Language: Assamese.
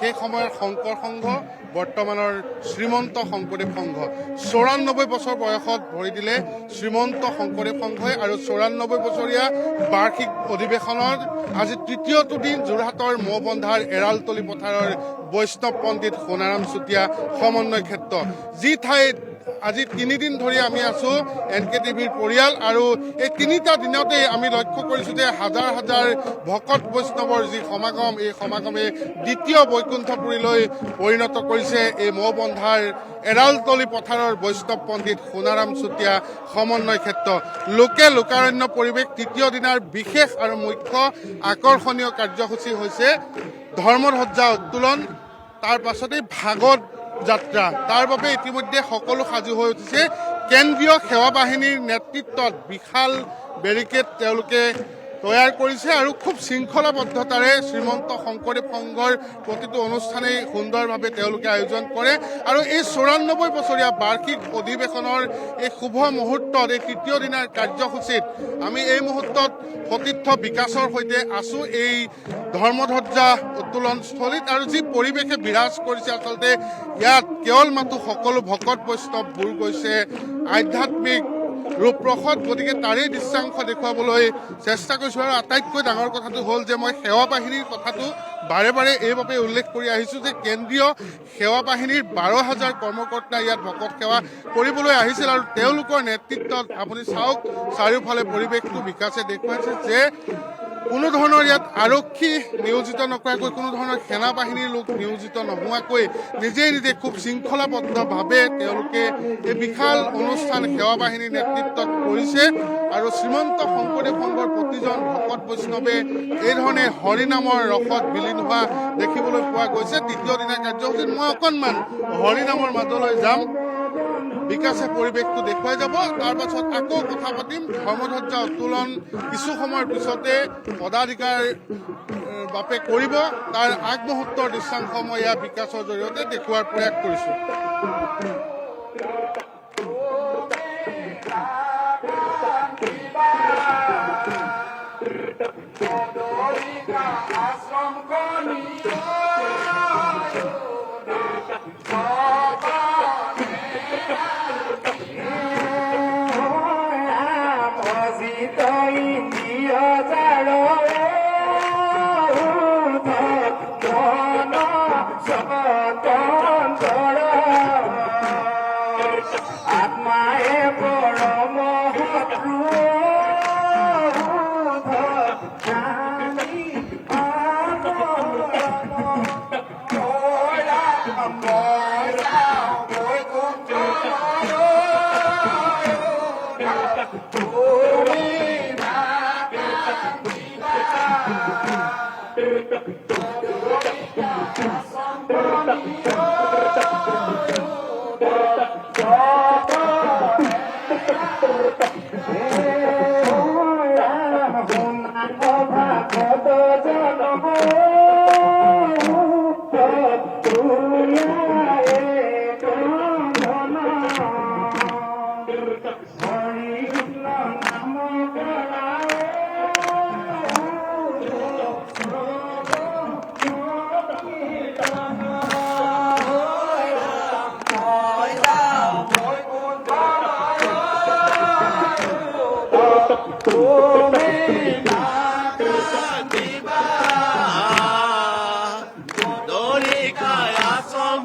সেই সময়ৰ শংকৰ সংঘ বৰ্তমানৰ শ্ৰীমন্ত শংকৰদেৱ সংঘ ৯৪ বছৰ বয়সত ভৰি দিলে শ্ৰীমন্ত শংকৰদেৱ সংঘই আৰু ৯৪ বছৰীয়া বাৰ্ষিক অধিৱেশনৰ আজি তৃতীয়টো দিন যোৰহাটৰ মৌবন্ধাৰ এৰালতলি পথাৰৰ বৈষ্ণৱ পণ্ডিত সোণাৰাম চুতীয়া সমন্বয় ক্ষেত্ৰ যি ঠাইত আজি ৩ দিন ধৰি আমি আছো NKTVৰ পৰিয়াল আৰু এই ৩টা দিনতে আমি লক্ষ্য কৰিছো যে হাজাৰ হাজাৰ ভকত বৈষ্ণৱৰ যি সমাগম এই সমাগমে দ্বিতীয় বৈকুণ্ঠপুৰীলৈ পৰিণত কৰিছে এই মৌবন্ধাৰ এৰালতলি পথাৰৰ বৈষ্ণৱ পণ্ডিত সোণাৰাম চুতীয়া সমন্বয় ক্ষেত্ৰ লোকে লোকাৰণ্য পৰিৱেশ তৃতীয় দিনাৰ বিশেষ আৰু মুখ্য আকৰ্ষণীয় কাৰ্যসূচী হৈছে ধৰ্মধ্বজা উত্তোলন তাৰ পাছতেই ভাগৱত যাত্ৰা তাৰ বাবে ইতিমধ্যে সকলো সাজু হৈ উঠিছে কেন্দ্ৰীয় সেৱা বাহিনীৰ নেতৃত্বত বিশাল বেৰিকেড তেওঁলোকে তৈয়াৰ কৰিছে আৰু খুব শৃংখলাবদ্ধতাৰে শ্ৰীমন্ত শংকৰদেৱ সংঘৰ প্ৰতিটো অনুষ্ঠানেই সুন্দৰভাৱে তেওঁলোকে আয়োজন কৰে আৰু এই ৯৪ বছৰীয়া বাৰ্ষিক অধিৱেশনৰ এই শুভ মুহূৰ্তত এই তৃতীয় দিনাৰ কাৰ্যসূচীত আমি এই মুহূৰ্তত সতীৰ্থ বিকাশৰ সৈতে আছো এই ধৰ্মধ্বজা উত্তোলনস্থলীত আৰু যি পৰিৱেশে বিৰাজ কৰিছে আচলতে ইয়াত কেৱল মাথো সকলো ভকত বৈষ্ণৱ বুৰ গৈছে আধ্যাত্মিক ৰূপৰসত গতিকে তাৰেই দৃশ্যাংশ দেখুৱাবলৈ চেষ্টা কৰিছোঁ আৰু আটাইতকৈ ডাঙৰ কথাটো হ'ল যে মই সেৱা বাহিনীৰ কথাটো বাৰে বাৰে এইবাবে উল্লেখ কৰি আহিছোঁ যে কেন্দ্ৰীয় সেৱা বাহিনীৰ ১২,০০০ কৰ্মকৰ্তা ইয়াত ভকত সেৱা কৰিবলৈ আহিছিল আৰু তেওঁলোকৰ নেতৃত্বত আপুনি চাওক চাৰিওফালে পৰিৱেশটো বিকাশে দেখুৱাইছে যে কোনো ধৰণৰ ইয়াত আৰক্ষী নিয়োজিত নকৰাকৈ কোনো ধৰণৰ সেনা বাহিনীৰ লোক নিয়োজিত নোহোৱাকৈ নিজে খুব শৃংখলাবদ্ধভাৱে তেওঁলোকে এই বিশাল অনুষ্ঠান সেৱা বাহিনীৰ নেতৃত্বত কৰিছে আৰু শ্ৰীমন্ত শংকৰদেৱ সংঘৰ প্ৰতিজন ভকত বৈষ্ণৱে এই ধৰণে হৰিনামৰ ৰসত বিলীন হোৱা দেখিবলৈ পোৱা গৈছে তৃতীয় দিনা কাৰ্যসূচীত মই অকণমান হৰিনামৰ মাজলৈ যাম বিকাশে পৰিৱেশটো দেখুৱাই যাব তাৰ পাছত আকৌ কথা পাতিম ধৰ্মধ্বজা উত্তোলন কিছু সময়ৰ পিছতে পদাধিকাৰ বাপে কৰিব তাৰ আগমুহূৰ্তৰ দৃশ্যাংশ মই ইয়াৰ বিকাশৰ জৰিয়তে দেখুওৱাৰ প্ৰয়াস কৰিছোঁ Dori kaya som